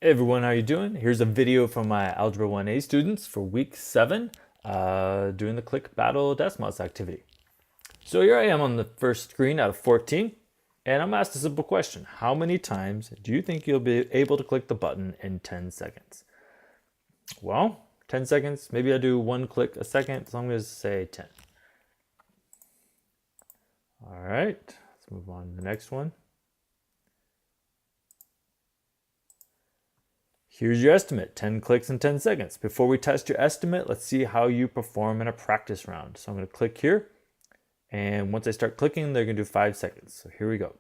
Hey everyone, how you doing? Here's a video from my Algebra 1A students for week 7 doing the click battle Desmos activity. So here I am on the first screen out of 14 and I'm asked a simple question. How many times do you think you'll be able to click the button in 10 seconds? Well, 10 seconds, maybe I do one click a second, so I'm going to say 10. All right, let's move on to the next one. Here's your estimate, 10 clicks in 10 seconds. Before we test your estimate, let's see how you perform in a practice round. So I'm going to click here, and once I start clicking, they're going to do 5 seconds. So here we go.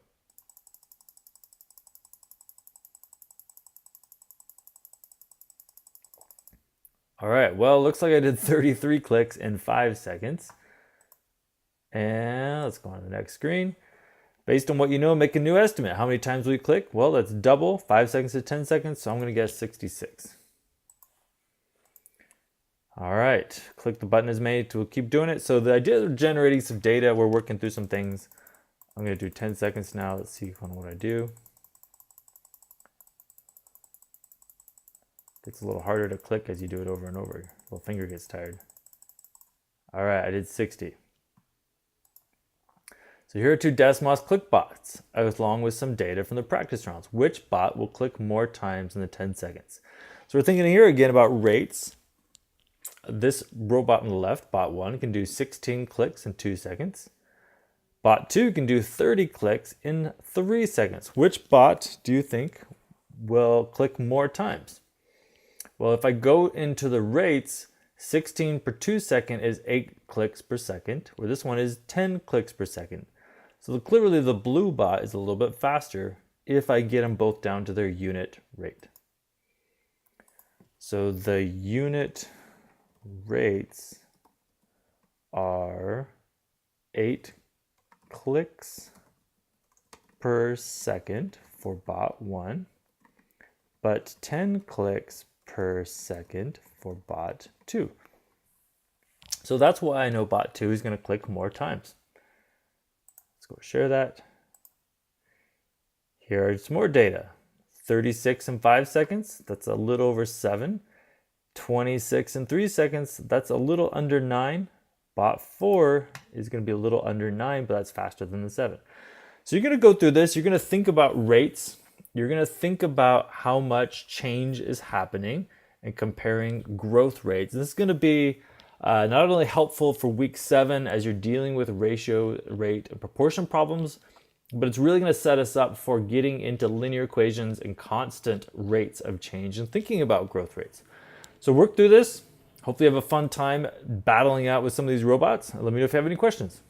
All right, well, looks like I did 33 clicks in 5 seconds. And let's go on to the next screen. Based on what you know, make a new estimate. How many times will you click? Well, that's double, 5 seconds to 10 seconds, so I'm going to guess 66. All right, click the button as made. We'll keep doing it. So the idea of generating some data, we're working through some things. I'm going to do 10 seconds now. Let's see what I do. It's a little harder to click as you do it over and over. Little finger gets tired. All right, I did 60. So here are 2 Desmos click bots, along with some data from the practice rounds. Which bot will click more times in the 10 seconds? So we're thinking here again about rates. This robot on the left, bot 1, can do 16 clicks in 2 seconds. Bot 2 can do 30 clicks in 3 seconds. Which bot do you think will click more times? Well, if I go into the rates, 16 per 2 second is 8 clicks per second, where this one is 10 clicks per second. So clearly the blue bot is a little bit faster if I get them both down to their unit rate. So the unit rates are 8 clicks per second for bot 1, but 10 clicks per second for bot 2. So that's why I know bot 2 is going to click more times. Let's go share that. Here's more data. 36 in 5 seconds, that's a little over 7. 26 in 3 seconds, that's a little under 9. Bot 4 is going to be a little under 9, but that's faster than the 7. So you're going to go through this, you're going to think about rates, you're going to think about how much change is happening and comparing growth rates. This is going to be not only helpful for week 7 as you're dealing with ratio, rate, and proportion problems, but it's really going to set us up for getting into linear equations and constant rates of change and thinking about growth rates. So work through this. Hopefully you have a fun time battling out with some of these robots. Let me know if you have any questions.